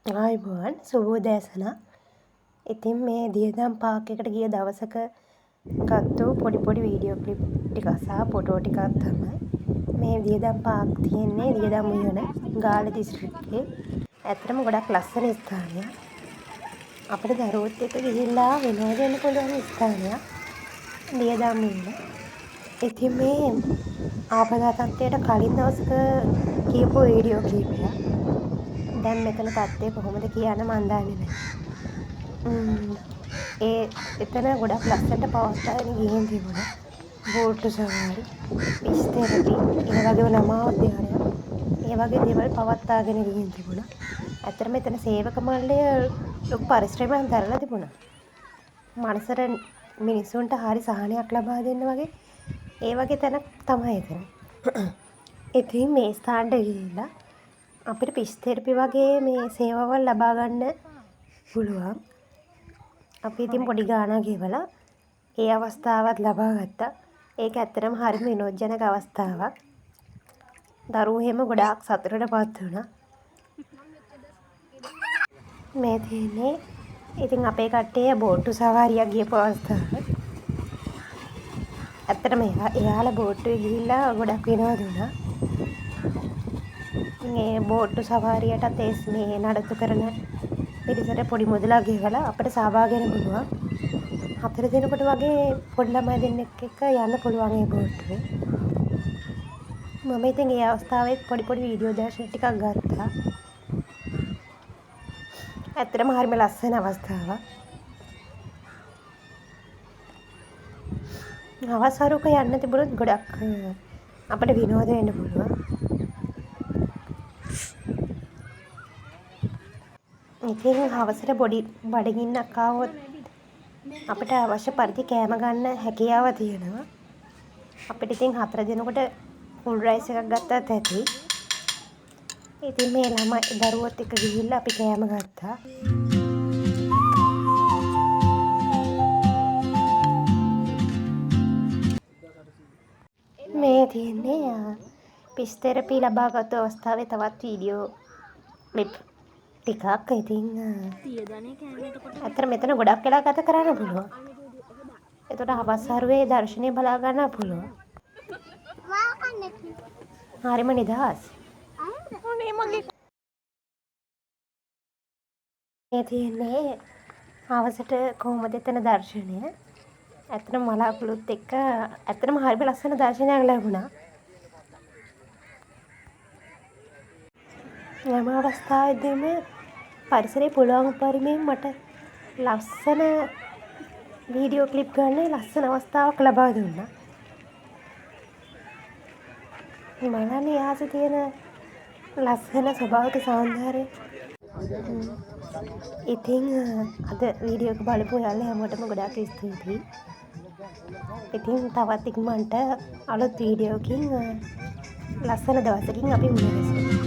ආයුබෝවන් සුබෝදෑසන. ඉතින් මේ දියදම් පාක් එකට ගිය දවසක ගත්තු පොඩි වීඩියෝ ක්ලිප් ටිකක් සහ ෆොටෝ ටිකක් තමයි. මේ දියදම් පාක් තියෙන්නේ දියදම් උයන ගාල්ල දිස්ත්‍රික්කයේ. ඇත්තටම ගොඩක් ලස්සන ස්ථානයක්. අපිට දරුවොත් එක්ක ගිහිල්ලා විනෝද වෙන්න පුළුවන් ස්ථානයක් දියදම් උයන. ඉතින් මේ ආපදා තත්ත්වයට කලින් දවසක කියපු වීඩියෝ ක්ලිප්යක්. දැන් මෙතන තත්ත්වය කොහොමද කියන්න මන් දන්නේ නැහැ. එතන ගොඩක් ලස්සනට පවත්වාගෙන ගිහින් තිබුණා. බෝට්ටු සවාරි, ෆිෂ් තෙරපි, ඒ වගේම ළමා උද්‍යානයක්, ඒ වගේ දේවල් පවත්වාගෙන ගිහින් තිබුණා. ඇත්තටම මෙතන සේවක මණ්ඩලය ලොකු පරිශ්‍රමයක් දරලා තිබුණා. මනසට මිනිස්සුන්ට හරි සහනයක් ලබා දෙන්න වගේ ඒ වගේ තැනක් තමයි එතන. ඉතින් මේ ස්ථානට ගිහිල්ලා අපිට ෆිෂ් තෙරපි වගේ මේ සේවාවල් ලබා ගන්න පුළුවන්. අපි ඉතින් පොඩි ගාණක් ගෙවලා ඒ අවස්ථාවත් ලබා ගත්තා. ඒක ඇත්තටම හරිම විනෝදජනක අවස්ථාවක්. දරුවෝ එහෙම ගොඩාක් සතුටටපත් වුණා. මේ තියෙන්නේ ඉතින් අපේ කට්ටිය බෝට්ටු සවාරියක් ගියපු අවස්ථාව. ඇත්තටම එයාලා බෝට්ටුවේ ගිහිල්ලා ගොඩක් විනෝද වුණා. මේ බෝට්ටු සවාරියටත් මේ නඩත්තු කරන පිරිසට පොඩි මුදලක් ගෙවලා අපිට සහභාගී වෙන්න පුළුවන්. 4 දිනකට වගේ පොඩි ළමයි දෙන්නෙක් එක්ක යන්න පුළුවන් මේ බෝට්ටුවේ. මම ඉතින් ඒ අවස්ථාවේ පොඩි වීඩියෝ දර්ශන ටිකක් ගත්තා. ඇත්තටම හරිම ලස්සන අවස්ථාවක්. හවස් වරුවක යන්න තිබුණොත් ගොඩක් අපිට විනෝද වෙන්න පුළුවන්. ඉතින් හවසට බඩගින්නක් ආවොත් අපිට අවශ්‍ය පරිදි කෑම ගන්න හැකියාව තියෙනවා. අපිට ඉතින් 4 දිනකට ෆුල් රයිස් එකක් ගත්තත් ඇති. ඉතින් මේ ළමයි දරුවොත් එක්ක ගිහිල්ලා අපි කෑම ගත්තා. මේ තියෙන්නේ ෆිෂ් තෙරපි ලබාගත් අවස්ථාවේ තවත් වීඩියෝ ක්ලිප් ටිකක්. ඉතින් ඇත්තට මෙතන ගොඩක් වෙලා ගත කරන්න පුළුවන්. එතකොට හවස් හරුවේ දර්ශනය බලා ගන්න පුළුවන්. හරිම නිදහස්. මේ තියෙන්නේ හවසට කොහොමද එතන දර්ශනය. ඇත්තටම මලාකුළුත් එක්ක ඇත්තටම හරිම ලස්සන දර්ශනයක් ලැබුණා. හැම අවස්ථාවෙදීම පරිසරයේ පුළුවන් පරිමයෙන් මට ලස්සන වීඩියෝ ක්ලිප් ගන්න ලස්සන අවස්ථාවක් ලබා දුන්නා. මලන්නේ ආස තියෙන ලස්සන ස්වභාවික සෞන්දර්යය. ඉතින් අද වීඩියෝ එක බලපු ඔයාලා හැමෝටම ගොඩාක් ස්තුතියි. ඉතින් තවත් ඉක්මනට අලුත් වීඩියෝකින් ලස්සන දවසකින් අපි මුණ ගැසෙමු.